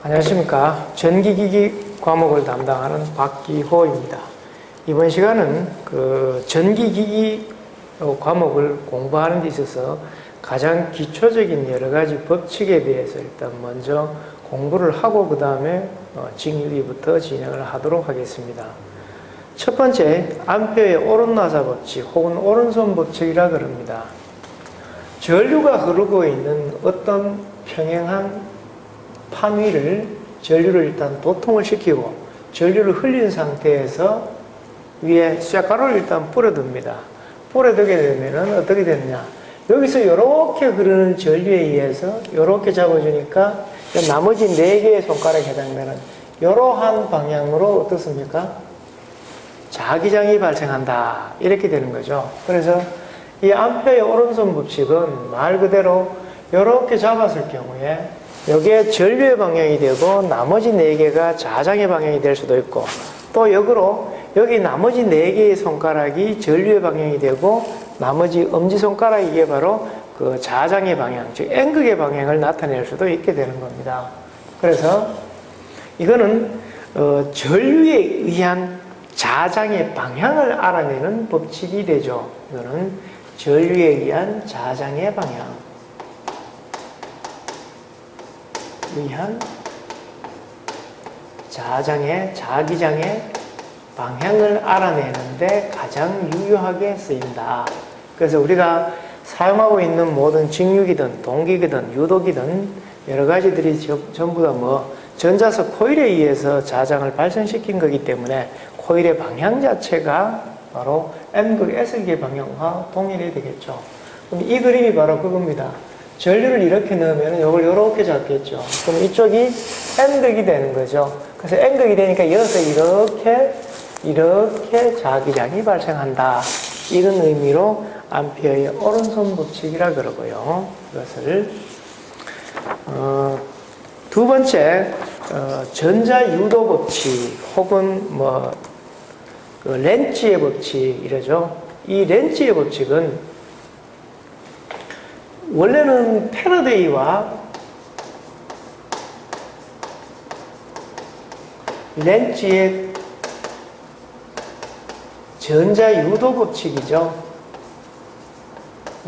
안녕하십니까. 전기기기 과목을 담당하는 박기호입니다. 이번 시간은 전기기기 과목을 공부하는 데 있어서 가장 기초적인 여러 가지 법칙에 대해서 일단 먼저 공부를 하고 그 다음에 직유기부터 진행을 하도록 하겠습니다. 첫 번째, 암페어의 오른나사 법칙 혹은 오른손 법칙이라 그럽니다. 전류가 흐르고 있는 어떤 평행한 판 위를 전류를 일단 도통을 시키고 전류를 흘린 상태에서 위에 쇠가루를 일단 뿌려둡니다. 뿌려두게 되면 어떻게 되느냐, 여기서 이렇게 흐르는 전류에 의해서 이렇게 잡아주니까 나머지 4개의 손가락에 해당되는 이러한 방향으로 어떻습니까? 자기장이 발생한다, 이렇게 되는 거죠. 그래서 이 암페어의 오른손 법칙은 말 그대로 이렇게 잡았을 경우에 여기에 전류의 방향이 되고 나머지 4개가 자장의 방향이 될 수도 있고, 또 역으로 여기 나머지 4개의 손가락이 전류의 방향이 되고 나머지 엄지손가락이 이게 바로 그 자장의 방향, 즉 N극의 방향을 나타낼 수도 있게 되는 겁니다. 그래서 이거는 전류에 의한 자장의 방향을 알아내는 법칙이 되죠. 이거는 전류에 의한 자장의 방향, 의한 자기장의 방향을 알아내는데 가장 유효하게 쓰인다. 그래서 우리가 사용하고 있는 모든 직류기든 동기기든 유도기든 여러 가지들이 전부 다 전자석 코일에 의해서 자장을 발생시킨 거기 때문에 코일의 방향 자체가 바로 N극 S극의 방향과 동일해야 되겠죠. 그럼 이 그림이 바로 그겁니다. 전류를 이렇게 넣으면 이걸 이렇게 잡겠죠. 그럼 이쪽이 N극이 되는 거죠. 그래서 N극이 되니까 이어서 이렇게 자기장이 발생한다. 이런 의미로 암페어의 오른손 법칙이라 그러고요. 이것을 두 번째, 전자유도 법칙 혹은 렌츠의 법칙 이러죠. 이 렌츠의 법칙은 원래는 패러데이와 렌츠의 전자유도 법칙이죠.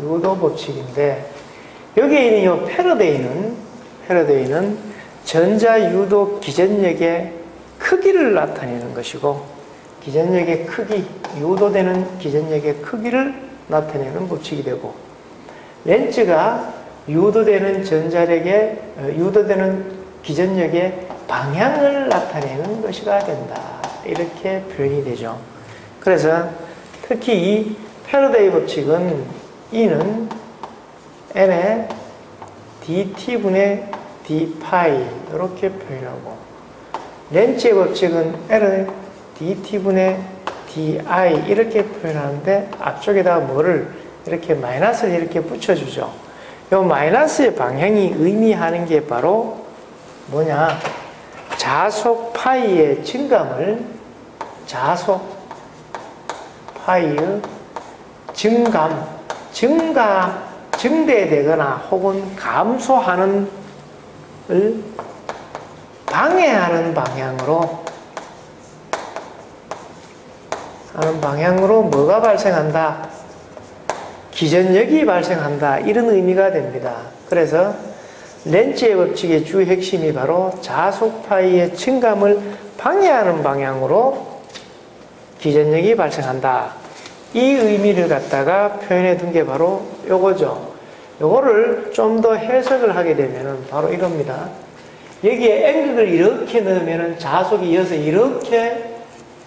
유도 법칙인데 여기에 있는 이 패러데이는 전자유도 기전력의 크기를 나타내는 것이고, 기전력의 크기, 유도되는 기전력의 크기를 나타내는 법칙이 되고, 렌츠가 유도되는 기전력의 방향을 나타내는 것이가 된다. 이렇게 표현이 되죠. 그래서 특히 이 패러데이 법칙은 E는 N의 dt분의 d파이 이렇게 표현하고, 렌츠의 법칙은 L의 dt분의 di 이렇게 표현하는데 앞쪽에다가 이렇게 마이너스를 이렇게 붙여주죠. 이 마이너스의 방향이 의미하는 게 바로 뭐냐, 자속 파이의 증감을, 자속 파이의 증대되거나 혹은 감소하는 방해하는 방향으로 뭐가 발생한다? 기전력이 발생한다. 이런 의미가 됩니다. 그래서 렌츠의 법칙의 주 핵심이 바로 자속파이의 증감을 방해하는 방향으로 기전력이 발생한다. 이 의미를 갖다가 표현해 둔 게 바로 요거죠. 요거를 좀 더 해석을 하게 되면 바로 이겁니다. 여기에 N극을 이렇게 넣으면 자속이 이어서 이렇게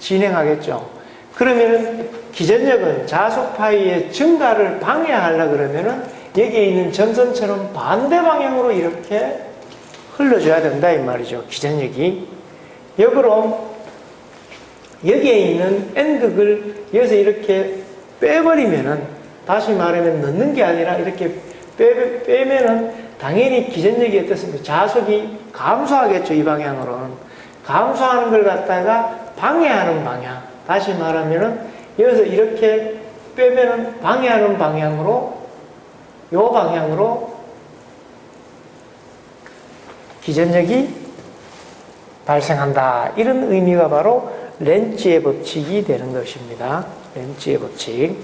진행하겠죠. 그러면은 기전력은 자속파이의 증가를 방해하려고 그러면은 여기에 있는 점선처럼 반대 방향으로 이렇게 흘러줘야 된다 이 말이죠. 기전력이. 역으로 여기에 있는 N극을 여기서 이렇게 빼버리면은, 다시 말하면 넣는 게 아니라 이렇게 빼면은 당연히 기전력이 어떻습니까? 자속이 감소하겠죠. 이 방향으로는. 감소하는 걸 갖다가 방해하는 방향. 다시 말하면은 여기서 이렇게 빼면은 방해하는 방향으로, 요 방향으로 기전력이 발생한다. 이런 의미가 바로 렌츠의 법칙이 되는 것입니다. 렌츠의 법칙.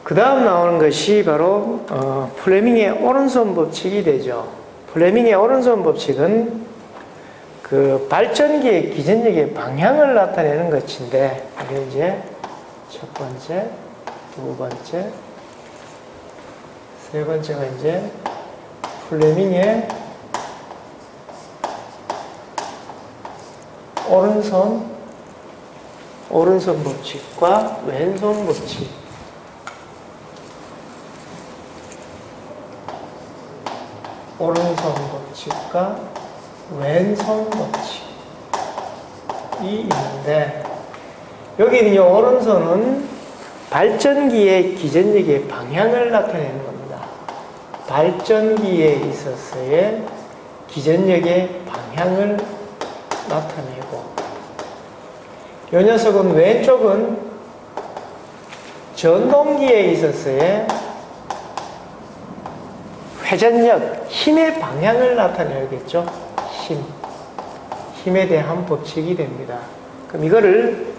그 다음 나오는 것이 바로 플레밍의 오른손 법칙이 되죠. 플레밍의 오른손 법칙은 그 발전기의 기전력의 방향을 나타내는 것인데, 이게 이제 첫 번째, 두 번째, 세 번째가 이제 플레밍의 오른손 법칙과 왼손 법칙. 오른손 법칙과 왼손 법칙이 있는데, 여기는요, 오른손은 발전기의 기전력의 방향을 나타내는 겁니다. 발전기에 있어서의 기전력의 방향을 나타내고, 이 녀석은 왼쪽은 전동기에 있어서의 회전력, 힘의 방향을 나타내야겠죠. 힘에 대한 법칙이 됩니다. 그럼 이거를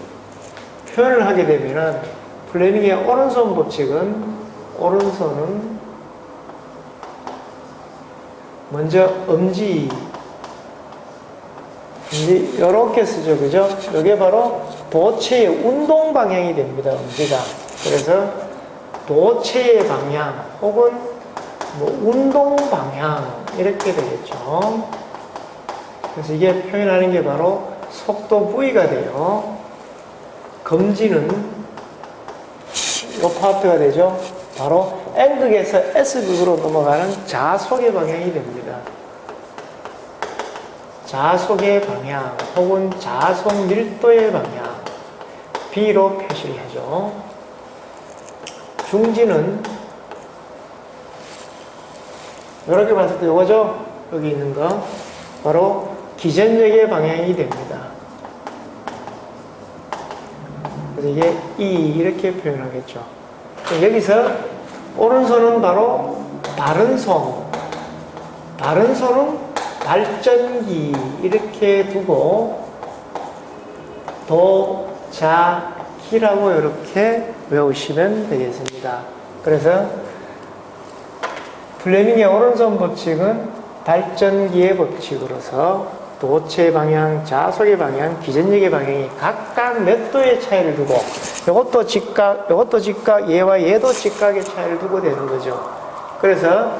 표현을 하게 되면은 플레밍의 오른손 법칙은, 오른손은 먼저 엄지 이렇게 쓰죠, 그죠? 이게 바로 도체의 운동 방향이 됩니다, 엄지가. 그래서 도체의 방향 혹은 운동 방향 이렇게 되겠죠. 그래서 이게 표현하는 게 바로 속도 V가 돼요. 검지는 이 파트가 되죠. 바로 N극에서 S극으로 넘어가는 자속의 방향이 됩니다. 자속의 방향 혹은 자속 밀도의 방향, B로 표시를 하죠. 중지는 이렇게 봤을 때 이거죠. 여기 있는 거 바로 기전력의 방향이 됩니다. 그래서 이게 E 이렇게 표현하겠죠. 여기서 오른손은 바로 바른 손은 발전기 이렇게 두고 도자기라고 이렇게 외우시면 되겠습니다. 그래서 플레밍의 오른손 법칙은 발전기의 법칙으로서 도체의 방향, 자속의 방향, 기전력의 방향이 각각 몇 도의 차이를 두고, 이것도 직각, 얘와 얘도 직각의 차이를 두고 되는 거죠. 그래서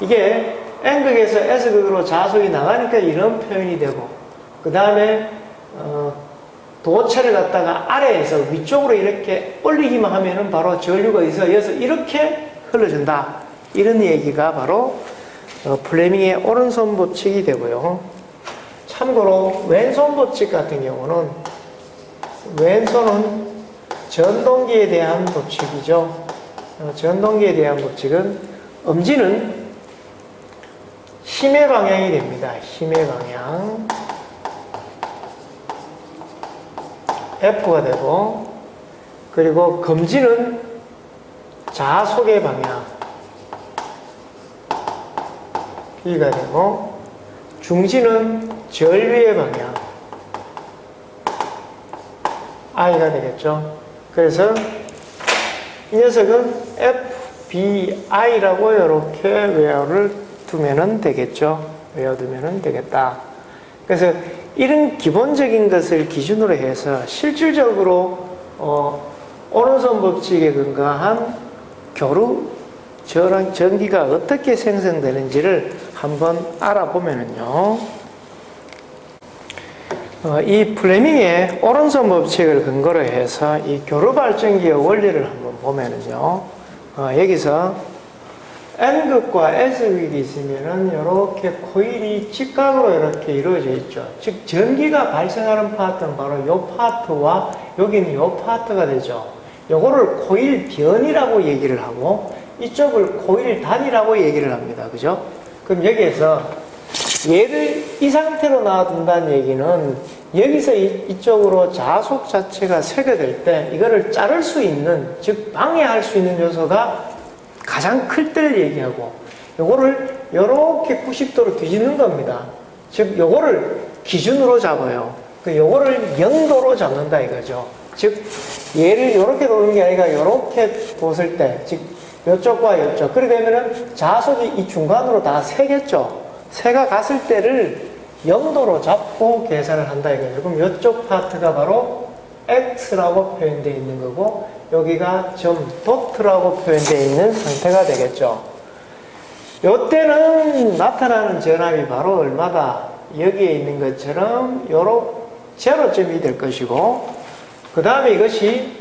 이게 N극에서 S극으로 자속이 나가니까 이런 표현이 되고, 그 다음에 도체를 갖다가 아래에서 위쪽으로 이렇게 올리기만 하면은 바로 전류가 있어서 이렇게 흘러준다. 이런 얘기가 바로 플레밍의 오른손 법칙이 되고요. 참고로 왼손 법칙 같은 경우는, 왼손은 전동기에 대한 법칙이죠. 전동기에 대한 법칙은 엄지는 힘의 방향이 됩니다. 힘의 방향 F가 되고, 그리고 검지는 자속의 방향 B가 되고, 중지는 전류의 방향 I가 되겠죠. 그래서 이 녀석은 FBI라고 이렇게 외워를 두면은 되겠죠. 외워두면은 되겠다. 그래서 이런 기본적인 것을 기준으로 해서 실질적으로 오른손 법칙에 근거한 교류 전기가 어떻게 생성되는지를 한번 알아보면은요, 이 플레밍의 오른손 법칙을 근거로 해서 이 교류 발전기의 원리를 한번 보면은요, 여기서 N극과 S극이 있으면은 이렇게 코일이 직각으로 이렇게 이루어져 있죠. 즉 전기가 발생하는 파트는 바로 이 파트와 여기는 이 파트가 되죠. 요거를 코일 변이라고 얘기를 하고, 이쪽을 코일 단이라고 얘기를 합니다. 그죠? 그럼 여기에서 얘를 이 상태로 놔둔다는 얘기는 여기서 이쪽으로 자속 자체가 쇄거될 때 이거를 자를 수 있는, 즉 방해할 수 있는 요소가 가장 클 때를 얘기하고, 요거를 이렇게 90도로 뒤집는 겁니다. 즉 요거를 기준으로 잡아요. 그 요거를 영도로 잡는다 이거죠. 즉 얘를 이렇게 도는 게 아니라 이렇게 뒀을 때, 즉 요쪽과 요쪽. 그렇게 되면은 자속이 이 중간으로 다 세겠죠. 세가 갔을 때를 영도로 잡고 계산을 한다 이거죠. 그럼 요쪽 파트가 바로 x라고 표현되어 있는 거고, 여기가 점 도트라고 표현되어 있는 상태가 되겠죠. 요때는 나타나는 전압이 바로 얼마다? 여기에 있는 것처럼 요렇게 제로점이 될 것이고, 그 다음에 이것이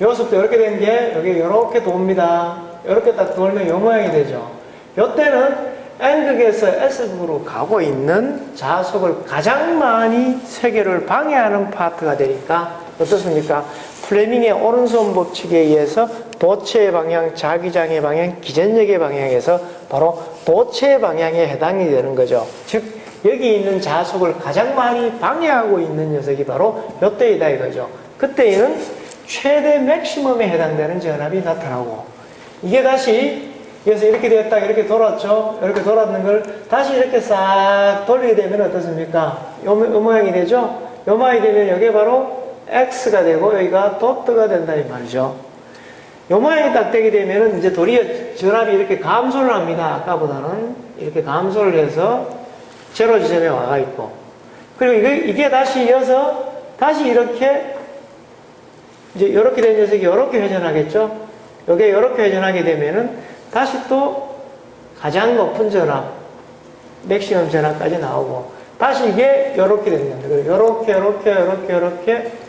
요속도 이렇게 된 게 여기 이렇게 돕니다. 이렇게 딱 돌면 요 모양이 되죠. 요때는 N극에서 S극으로 가고 있는 자속을 가장 많이 세계를 방해하는 파트가 되니까 어떻습니까? 플레밍의 오른손 법칙에 의해서 도체의 방향, 자기장의 방향, 기전력의 방향에서 바로 도체의 방향에 해당이 되는 거죠. 즉 여기 있는 자속을 가장 많이 방해하고 있는 녀석이 바로 요때이다 이거죠. 그때에는 최대 맥시멈에 해당되는 전압이 나타나고, 이게 다시 그래서 이렇게 됐다 이렇게 돌았죠. 이렇게 돌았는 걸 다시 이렇게 싹 돌리게 되면 어떻습니까? 요 모양이 되죠. 요 모양이 되면 여기 바로 X가 되고 여기가 도트가 된다 이 말이죠. 요 모양이 딱 되게 되면은 이제 도리어 전압이 이렇게 감소를 합니다. 아까보다는 이렇게 감소를 해서 제로 지점에 와가 있고, 그리고 이게 다시 이어서 다시 이렇게 이제 이렇게 된 녀석이 이렇게 회전하겠죠. 이게 이렇게 회전하게 되면은 다시 또 가장 높은 전압, 맥시멈 전압까지 나오고, 다시 이게 이렇게 된다.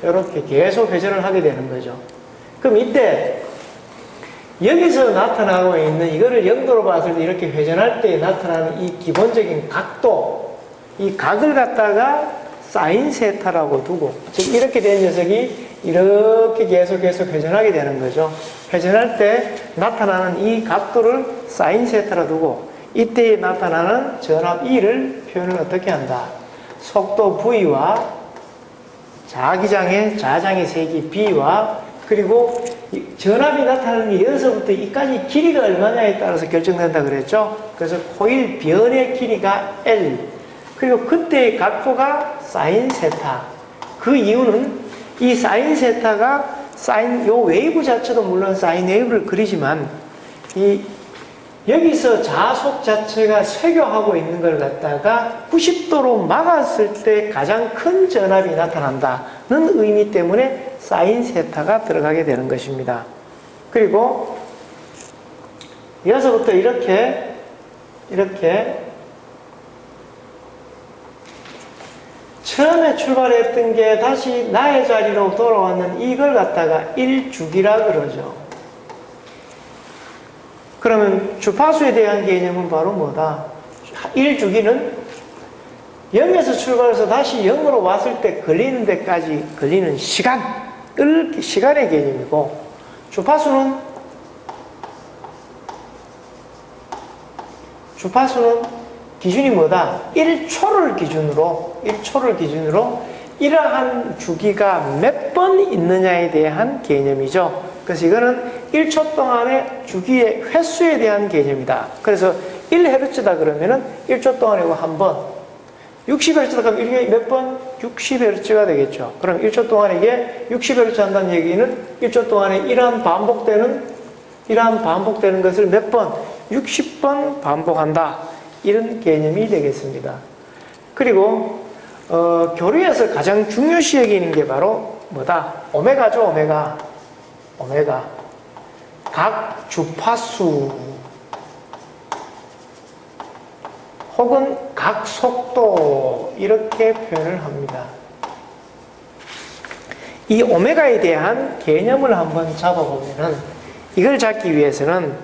이렇게 계속 회전을 하게 되는 거죠. 그럼 이때 여기서 나타나고 있는 이거를 영도로 봤을 때 이렇게 회전할 때 나타나는 이 기본적인 각도, 이 각을 갖다가 사인 세타라고 두고, 즉 이렇게 된 녀석이 이렇게 계속 회전하게 되는 거죠. 회전할 때 나타나는 이 각도를 사인 세타라 두고, 이때 나타나는 전압 E를 표현을 어떻게 한다? 속도 V와 자장의 세기 B와, 그리고 전압이 나타나는 게 여기서부터 이까지 길이가 얼마냐에 따라서 결정된다 그랬죠. 그래서 코일 변의 길이가 L, 그리고 그때의 각도가 사인 세타. 그 이유는 이 사인 세타가 요 웨이브 자체도 물론 사인 웨이브를 그리지만 여기서 자속 자체가 쇄교하고 있는 걸 갖다가 90도로 막았을 때 가장 큰 전압이 나타난다는 의미 때문에 사인 세타가 들어가게 되는 것입니다. 그리고 여기서부터 이렇게 처음에 출발했던 게 다시 나의 자리로 돌아왔는 이걸 갖다가 1주기라 그러죠. 그러면 주파수에 대한 개념은 바로 뭐다? 1주기는 0에서 출발해서 다시 0으로 왔을 때 걸리는 데까지 걸리는 시간의 개념이고, 주파수는 기준이 뭐다? 1초를 기준으로 이러한 주기가 몇 번 있느냐에 대한 개념이죠. 그래서 이거는 1초 동안의 주기의 횟수에 대한 개념이다. 그래서 1Hz다 그러면은 1초 동안에 한 번, 60Hz다 그러면 이게 몇 번? 60Hz가 되겠죠. 그럼 1초 동안에 이게 60Hz 한다는 얘기는 1초 동안에 이러한 반복되는 것을 몇 번? 60번 반복한다. 이런 개념이 되겠습니다. 그리고 교류에서 가장 중요시 여기는 게 바로 뭐다? 오메가죠, 오메가. 각 주파수 혹은 각 속도 이렇게 표현을 합니다. 이 오메가에 대한 개념을 한번 잡아보면은, 이걸 잡기 위해서는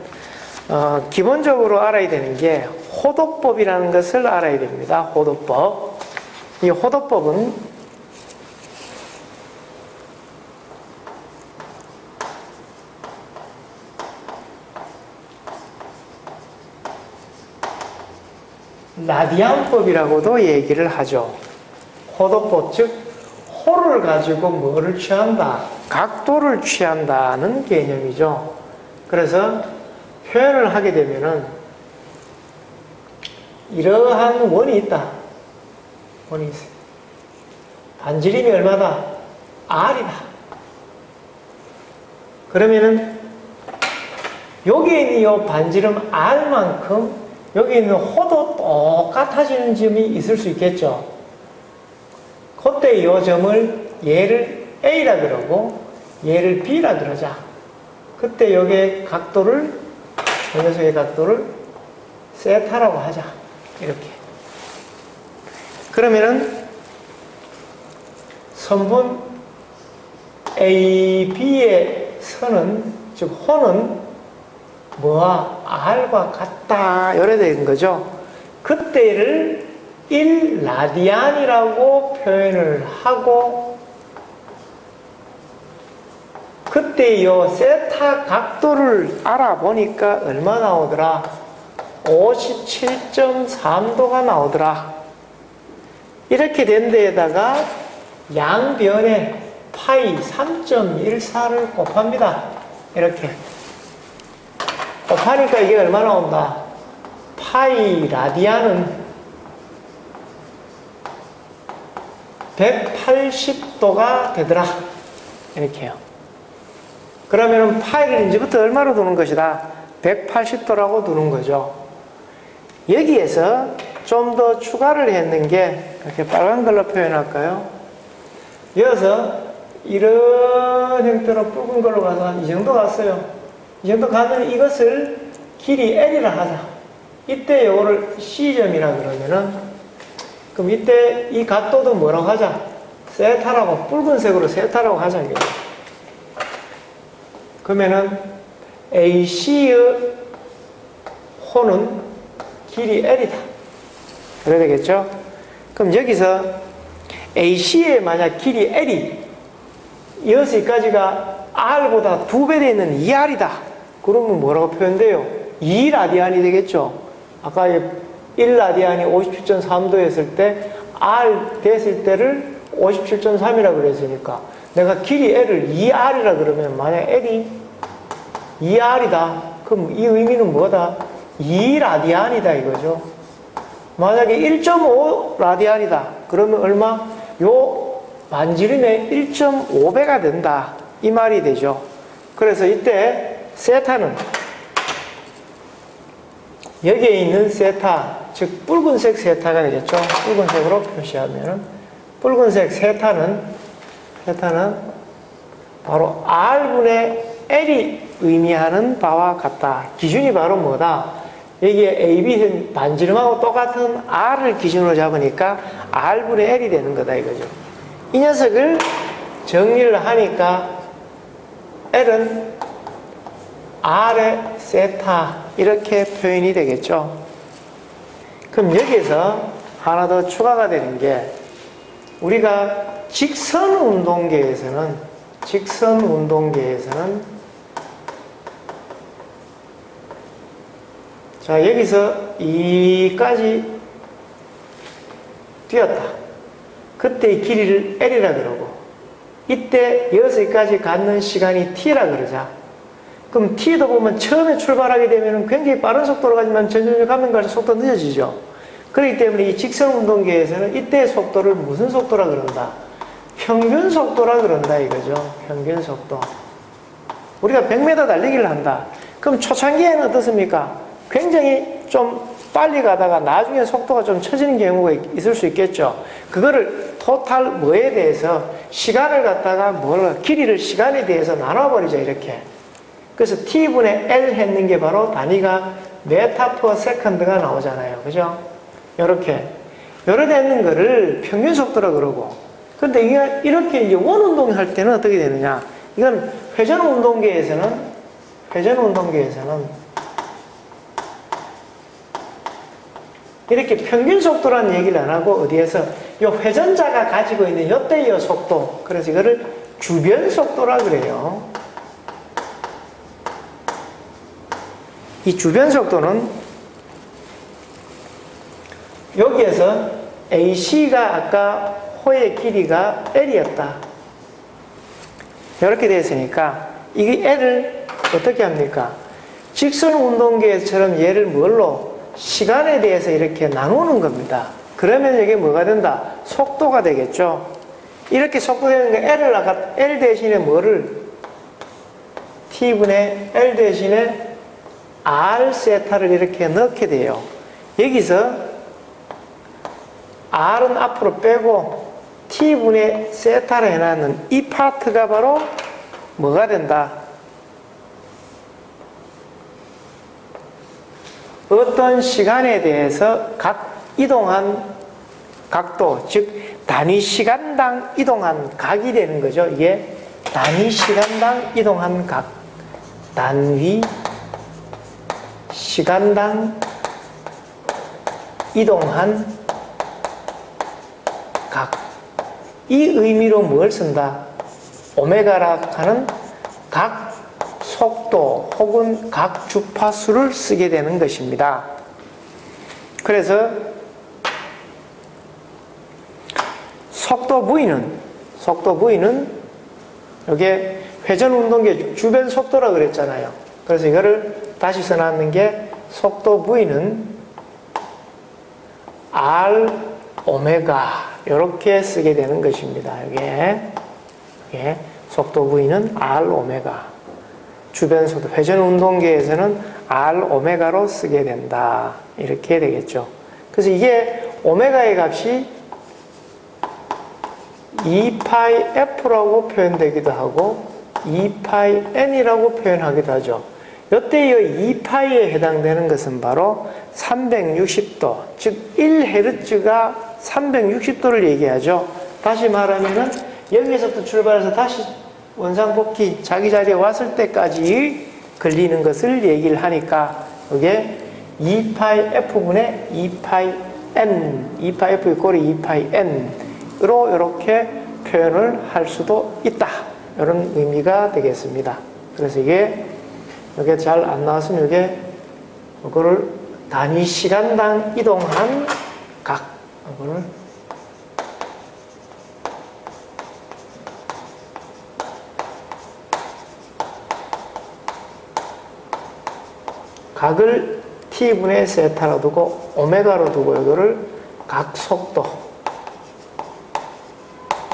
기본적으로 알아야 되는 게 호도법이라는 것을 알아야 됩니다. 호도법. 이 호도법은 라디안법이라고도 얘기를 하죠. 호도법, 즉 호를 가지고 뭐를 취한다? 각도를 취한다는 개념이죠. 그래서 표현을 하게 되면은 이러한 원이 있다. 혼이 있어요. 반지름이 얼마다? R이다. 그러면은 여기에 있는 이 반지름 R만큼 여기 있는 호도 똑같아지는 점이 있을 수 있겠죠. 그때 이 점을 얘를 A라 그러고 얘를 B라 그러자. 그때 여기의 각도를, 이 녀석의 각도를 세타라고 하자. 이렇게. 그러면은 선분 AB의 선은, 즉 호는 뭐와 R과 같다. 이래 된 거죠. 그때를 1라디안이라고 표현을 하고, 그때 이 세타 각도를 알아보니까 얼마 나오더라? 57.3도가 나오더라. 이렇게 된 데에다가 양변에 파이 3.14를 곱합니다. 이렇게. 곱하니까 이게 얼마 나온다? 파이 라디안은 180도가 되더라. 이렇게요. 그러면 파이를 이제부터 얼마로 두는 것이다? 180도라고 두는 거죠. 여기에서 좀 더 추가를 했는 게, 이렇게 빨간 걸로 표현할까요? 이어서 이런 형태로 붉은 걸로 가서 한 이 정도 갔어요. 이 정도 가면 이것을 길이 L이라 하자. 이때 요거를 C점이라 그러면은, 그럼 이때 이 각도도 뭐라고 하자? 세타라고, 붉은색으로 세타라고 하자. 이게. 그러면은 AC의 호는 길이 L이다. 그래야 되겠죠? 그럼 여기서 AC의 만약 길이 L이 여기까지가 R보다 2배 되는 2R이다. 그러면 뭐라고 표현돼요? 2라디안이 되겠죠? 아까 1라디안이 57.3도였을 때 R 됐을 때를 57.3이라고 그랬으니까 내가 길이 L을 2R이라 그러면 만약 L이 2R이다. 그럼 이 의미는 뭐다? 2라디안이다 이거죠. 만약에 1.5 라디안이다. 그러면 얼마? 요 반지름의 1.5배가 된다. 이 말이 되죠. 그래서 이때 세타는 여기에 있는 세타, 즉 붉은색 세타가 되겠죠. 붉은색으로 표시하면은 붉은색 세타는 바로 R분의 L이 의미하는 바와 같다. 기준이 바로 뭐다? 여기에 AB 반지름하고 똑같은 R을 기준으로 잡으니까 R분의 L이 되는 거다 이거죠. 이 녀석을 정리를 하니까 L은 R의 세타 이렇게 표현이 되겠죠. 그럼 여기에서 하나 더 추가가 되는 게, 우리가 직선 운동계에서는 자, 여기서 이까지 뛰었다. 그때 이 길이를 L이라 그러고, 이때 여기까지 갖는 시간이 T라 그러자. 그럼 T도 보면 처음에 출발하게 되면 굉장히 빠른 속도로 가지만 점점 가면 갈수록 속도가 늦어지죠. 그렇기 때문에 이 직선 운동계에서는 이때의 속도를 무슨 속도라 그런다? 평균 속도라 그런다 이거죠. 평균 속도. 우리가 100m 달리기를 한다. 그럼 초창기에는 어떻습니까? 굉장히 좀 빨리 가다가 나중에 속도가 좀 처지는 경우가 있을 수 있겠죠. 그거를 토탈 뭐에 대해서 시간을 갖다가 길이를 시간에 대해서 나눠버리자 이렇게. 그래서 T분의 L 했는 게 바로 단위가 메타 퍼 세컨드가 나오잖아요. 그죠? 요렇게 했는 거를 평균 속도라 그러고. 근데 이게 이렇게 이제 원 운동 할 때는 어떻게 되느냐? 이건 회전 운동계에서는 이렇게 평균 속도라는 얘기를 안 하고 어디에서 요 회전자가 가지고 있는 요때의 속도, 그래서 이거를 주변 속도라 그래요. 이 주변 속도는 여기에서 AC가 아까 호의 길이가 L이었다. 이렇게 되었으니까 이 L을 어떻게 합니까? 직선 운동계처럼 얘를 뭘로? 시간에 대해서 이렇게 나누는 겁니다. 그러면 이게 뭐가 된다? 속도가 되겠죠. 이렇게 속도되는 게 L 대신에 뭐를? T분의 L 대신에 R 세타를 이렇게 넣게 돼요. 여기서 R은 앞으로 빼고 T분의 세타를 해놨는 이 파트가 바로 뭐가 된다? 어떤 시간에 대해서 각 이동한 각도, 즉 단위 시간당 이동한 각이 되는 거죠. 이게 단위 시간당 이동한 각, 단위 시간당 이동한 각. 이 의미로 뭘 쓴다? 오메가라 하는 각 속도 혹은 각 주파수를 쓰게 되는 것입니다. 그래서 속도 V는 이게 회전 운동계 주변 속도라 그랬잖아요. 그래서 이거를 다시 써놨는 게 속도 V는 R 오메가 이렇게 쓰게 되는 것입니다. 이게 속도 V는 R 오메가, 주변 속도 회전 운동계에서는 R 오메가로 쓰게 된다. 이렇게 되겠죠. 그래서 이게 오메가의 값이 2파이 F라고 표현되기도 하고 2파이 N이라고 표현하기도 하죠. 이때 이 2파이에 해당되는 것은 바로 360도, 즉 1Hz가 360도를 얘기하죠. 다시 말하면은 여기서부터 출발해서 다시 원상복귀 자기 자리에 왔을 때까지 걸리는 것을 얘기를 하니까 이게 2파이 F분의 2파이 N, 2파이 F 이꼴이 2파이 N으로 이렇게 표현을 할 수도 있다. 이런 의미가 되겠습니다. 그래서 이게 잘 안 나왔으면 이거를 단위 시간당 이동한 각, 이거를 각을 T분의 세타로 두고 오메가로 두고 이거를 각 속도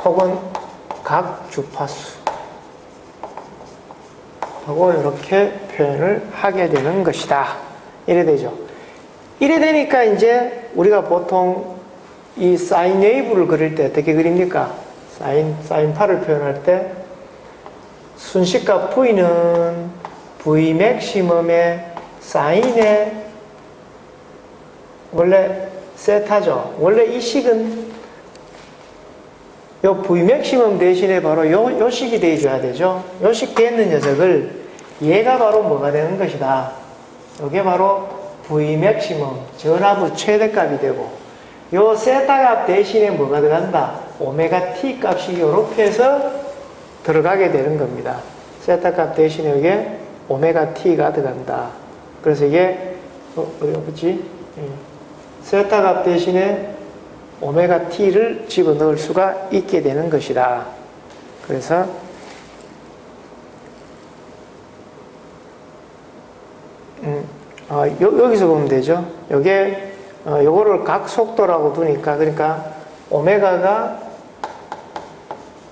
혹은 각 주파수 하고 이렇게 표현을 하게 되는 것이다. 이래 되죠. 이래 되니까 이제 우리가 보통 이 사인 웨이브를 그릴 때 어떻게 그립니까? 사인파를 표현할 때 순식값 V는 V 맥시멈의 사인의 원래 세타죠. 원래 이 식은 요 V 맥시멈 대신에 바로 요 식이 돼줘야 되죠. 요 식 돼 있는 녀석을 얘가 바로 뭐가 되는 것이다. 요게 바로 V 맥시멈 전압의 최대값이 되고 요 세타 값 대신에 뭐가 들어간다. 오메가 T 값이 이렇게 해서 들어가게 되는 겁니다. 세타 값 대신에 이게 오메가 T가 들어간다. 그래서 이게 뭐지? 세타 값 대신에 오메가 T를 집어넣을 수가 있게 되는 것이다. 그래서 여기서 보면 되죠. 요거를 각 속도라고 두니까, 그러니까 오메가가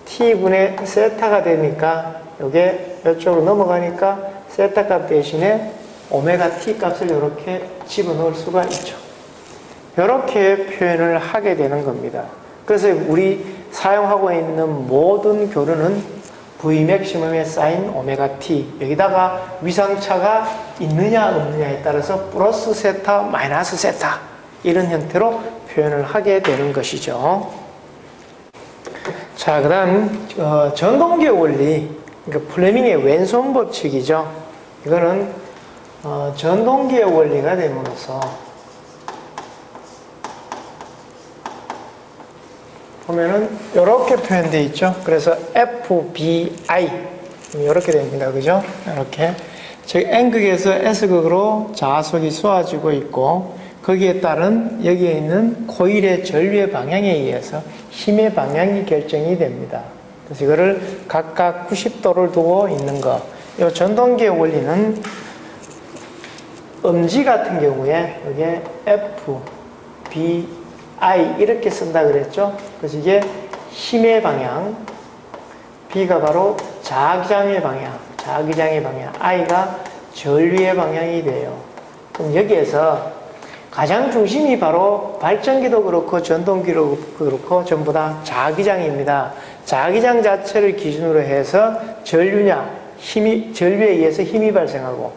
T분의 세타가 되니까 요게 이쪽으로 넘어가니까 세타 값 대신에 오메가 T 값을 이렇게 집어넣을 수가 있죠. 이렇게 표현을 하게 되는 겁니다. 그래서 우리 사용하고 있는 모든 교류는 V 맥시멈의 사인 오메가 T, 여기다가 위상차가 있느냐 없느냐에 따라서 플러스 세타, 마이너스 세타 이런 형태로 표현을 하게 되는 것이죠. 자, 그 다음 전동기의 원리, 그러니까 플레밍의 왼손 법칙이죠. 이거는 전동기의 원리가 됨으로써 보면은 이렇게 표현되어 있죠. 그래서 FBI 이렇게 됩니다. 그죠? 이렇게 즉 N극에서 S극으로 자속이 쏘아지고 있고 거기에 따른 여기에 있는 코일의 전류의 방향에 의해서 힘의 방향이 결정이 됩니다. 그래서 이거를 각각 90도를 두고 있는 거. 이 전동기의 원리는 음지 같은 경우에 이게 F, B, I 이렇게 쓴다 그랬죠. 그래서 이게 힘의 방향, B가 바로 자기장의 방향, I가 전류의 방향이 돼요. 그럼 여기에서 가장 중심이 바로 발전기도 그렇고 전동기도 그렇고 전부 다 자기장입니다. 자기장 자체를 기준으로 해서 전류에 의해서 힘이 발생하고,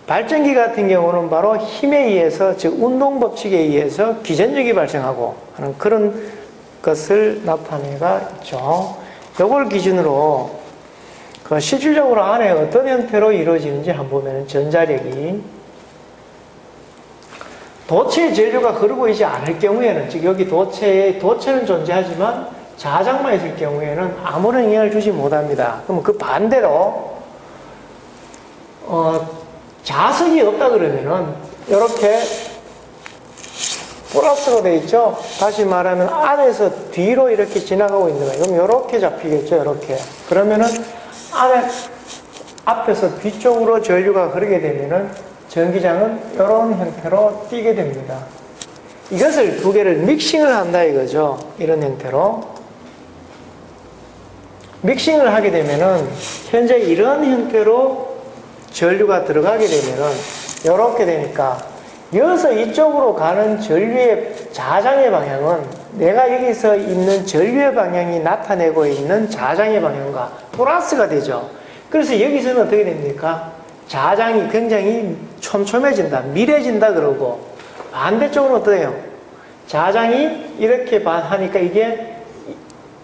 발전기 같은 경우는 바로 힘에 의해서, 즉 운동 법칙에 의해서 기전력이 발생하고 하는 그런 것을 나타내가 있죠. 이걸 기준으로 실질적으로 안에 어떤 형태로 이루어지는지 한번 보면, 전자력이 도체의 전류가 흐르고 있지 않을 경우에는, 즉 여기 도체는 존재하지만 자장만 있을 경우에는 아무런 영향을 주지 못합니다. 그럼 그 반대로 자석이 없다 그러면은 이렇게 플러스로 되어 있죠. 다시 말하면 안에서 뒤로 이렇게 지나가고 있는 거예요. 그럼 이렇게 잡히겠죠. 이렇게. 그러면은 앞에서 뒤쪽으로 전류가 흐르게 되면은 전기장은 이런 형태로 띄게 됩니다. 이것을 두 개를 믹싱을 한다 이거죠. 이런 형태로. 믹싱을 하게 되면은 현재 이런 형태로 전류가 들어가게 되면은 이렇게 되니까, 여기서 이쪽으로 가는 전류의 자장의 방향은 내가 여기서 있는 전류의 방향이 나타내고 있는 자장의 방향과 플러스가 되죠. 그래서 여기서는 어떻게 됩니까? 자장이 굉장히 촘촘해진다, 밀해진다 그러고, 반대쪽은 어때요? 자장이 이렇게 하니까 이게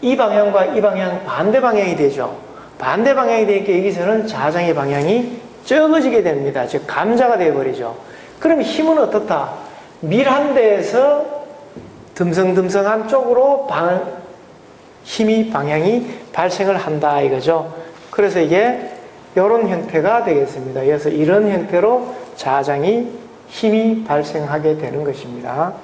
이 방향과 이 방향 반대 방향이 되죠. 반대 방향이 되니까 여기서는 자장의 방향이 적어지게 됩니다. 즉 감자가 되어버리죠. 그럼 힘은 어떻다? 밀한 데에서 듬성듬성한 쪽으로 힘이 방향이 발생을 한다 이거죠. 그래서 이게 이런 형태가 되겠습니다. 그래서 이런 형태로 자장이 힘이 발생하게 되는 것입니다.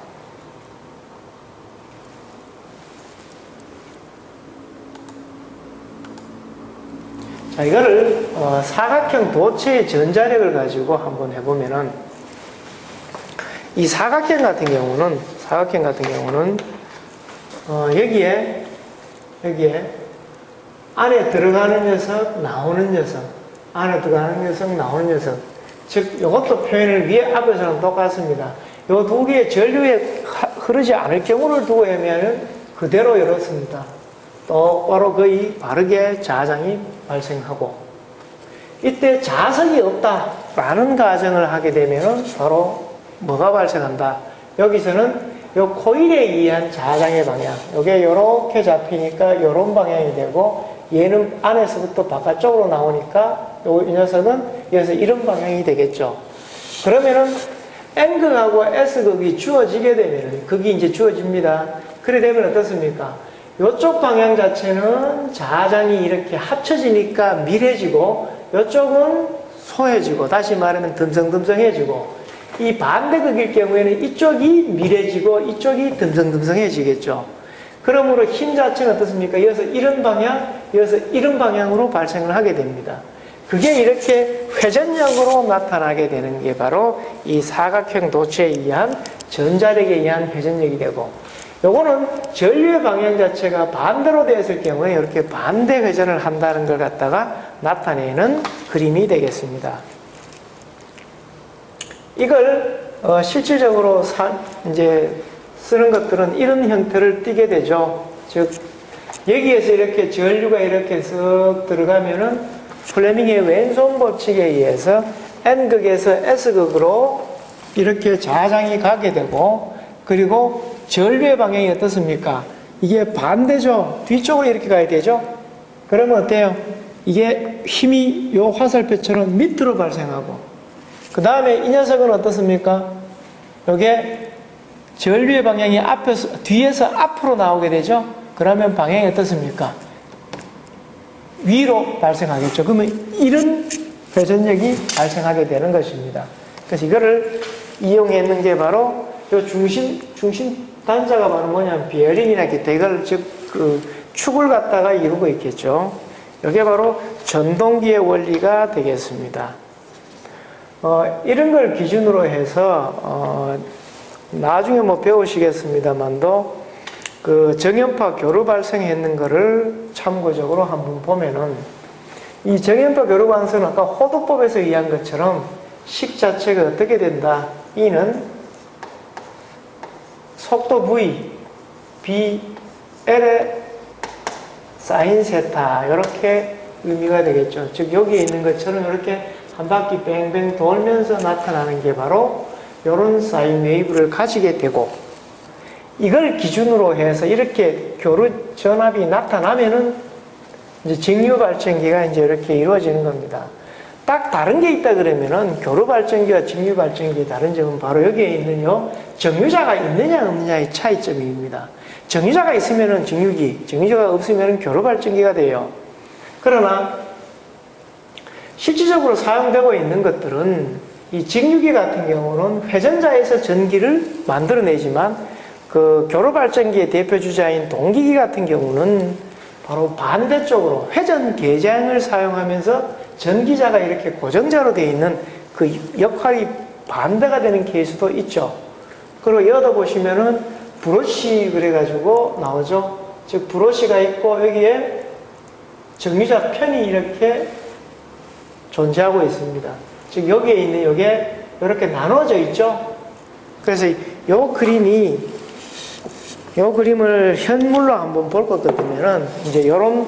자, 이거를 사각형 도체의 전자력을 가지고 한번 해보면은, 이 사각형 같은 경우는 여기에 안에 들어가는 녀석, 나오는 녀석, 안에 들어가는 녀석, 나오는 녀석. 즉, 이것도 표현을 위에 앞에서는 똑같습니다. 이 두 개의 전류에 흐르지 않을 경우를 두고 하면은 그대로 이렇습니다. 똑바로 거의 바르게 자장이 발생하고, 이때 자석이 없다라는 가정을 하게 되면은 바로 뭐가 발생한다? 여기서는 이 코일에 의한 자장의 방향, 이게 이렇게 잡히니까 이런 방향이 되고, 얘는 안에서부터 바깥쪽으로 나오니까 이 녀석은 여기서 이런 방향이 되겠죠. 그러면은 N극하고 S극이 주어지게 되면은, 극이 이제 주어집니다. 그래 되면 어떻습니까? 이쪽 방향 자체는 자장이 이렇게 합쳐지니까 밀해지고, 이쪽은 소해지고, 다시 말하면 듬성듬성해지고, 이 반대극일 경우에는 이쪽이 밀해지고 이쪽이 듬성듬성해지겠죠. 그러므로 힘 자체는 어떻습니까? 여기서 이런 방향, 여기서 이런 방향으로 발생을 하게 됩니다. 그게 이렇게 회전력으로 나타나게 되는 게 바로 이 사각형 도체에 의한 전자력에 의한 회전력이 되고, 요거는 전류의 방향 자체가 반대로 되었을 경우에 이렇게 반대 회전을 한다는 걸 갖다가 나타내는 그림이 되겠습니다. 이걸 실질적으로 이제 쓰는 것들은 이런 형태를 띠게 되죠. 즉 여기에서 이렇게 전류가 이렇게 쓱 들어가면은 플레밍의 왼손 법칙에 의해서 N극에서 S극으로 이렇게 자장이 가게 되고, 그리고 전류의 방향이 어떻습니까? 이게 반대죠. 뒤쪽으로 이렇게 가야 되죠. 그러면 어때요? 이게 힘이 요 화살표처럼 밑으로 발생하고, 그 다음에 이 녀석은 어떻습니까? 요게 전류의 방향이 뒤에서 앞으로 나오게 되죠. 그러면 방향이 어떻습니까? 위로 발생하겠죠. 그러면 이런 회전력이 발생하게 되는 것입니다. 그래서 이거를 이용했는 게 바로 요 중심 단자가 바로 뭐냐면 비어링이나 기타, 이걸 즉 축을 갖다가 이루고 있겠죠. 이게 바로 전동기의 원리가 되겠습니다. 이런 걸 기준으로 해서 나중에 뭐 배우시겠습니다만도 그 정연파 교류 발생했는 거를 참고적으로 한번 보면은 이 정연파 교류 관성은 아까 호도법에서 이해한 것처럼 식 자체가 어떻게 된다? E는 속도 V, B, L의 사인 세타 이렇게 의미가 되겠죠. 즉 여기에 있는 것처럼 이렇게 한 바퀴 뱅뱅 돌면서 나타나는 게 바로 이런 사인 웨이브를 가지게 되고 이걸 기준으로 해서 이렇게 교류 전압이 나타나면은 이제 직류 발전기가 이제 이렇게 이루어지는 겁니다. 딱 다른 게 있다 그러면은 교류 발전기와 직류 발전기의 다른 점은 바로 여기에 있는 요 정류자가 있느냐 없느냐의 차이점입니다. 정류자가 있으면은 직류기, 정류자가 없으면은 교류 발전기가 돼요. 그러나 실질적으로 사용되고 있는 것들은 이 직류기 같은 경우는 회전자에서 전기를 만들어내지만 그 교류 발전기의 대표 주자인 동기기 같은 경우는 바로 반대쪽으로 회전 계량을 사용하면서 전기자가 이렇게 고정자로 되어 있는 그 역할이 반대가 되는 케이스도 있죠. 그리고 여기다 보시면은 브러쉬 그래가지고 나오죠. 즉 브러쉬가 있고 여기에 정류자 편이 이렇게 존재하고 있습니다. 즉 여기에 있는 이게 이렇게 나눠져 있죠. 그래서 요 그림을 현물로 한번 볼 것 같으면은 이제 이런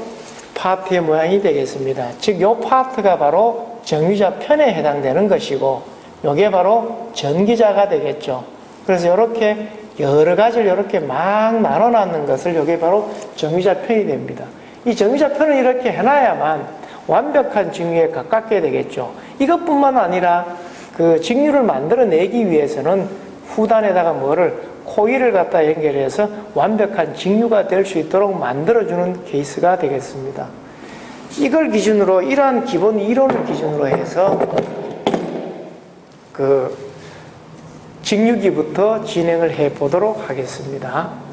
파트의 모양이 되겠습니다. 즉 요 파트가 바로 정류자 편에 해당되는 것이고 요게 바로 전기자가 되겠죠. 그래서 이렇게 여러 가지를 이렇게 막 나눠놨는 것을 요게 바로 정류자 편이 됩니다. 이 정류자 편을 이렇게 해놔야만 완벽한 직류에 가깝게 되겠죠. 이것뿐만 아니라 그 직류를 만들어내기 위해서는 후단에다가 코일을 갖다 연결해서 완벽한 직류가 될 수 있도록 만들어주는 케이스가 되겠습니다. 이걸 기준으로 이러한 기본 이론을 기준으로 해서 그 직류기부터 진행을 해 보도록 하겠습니다.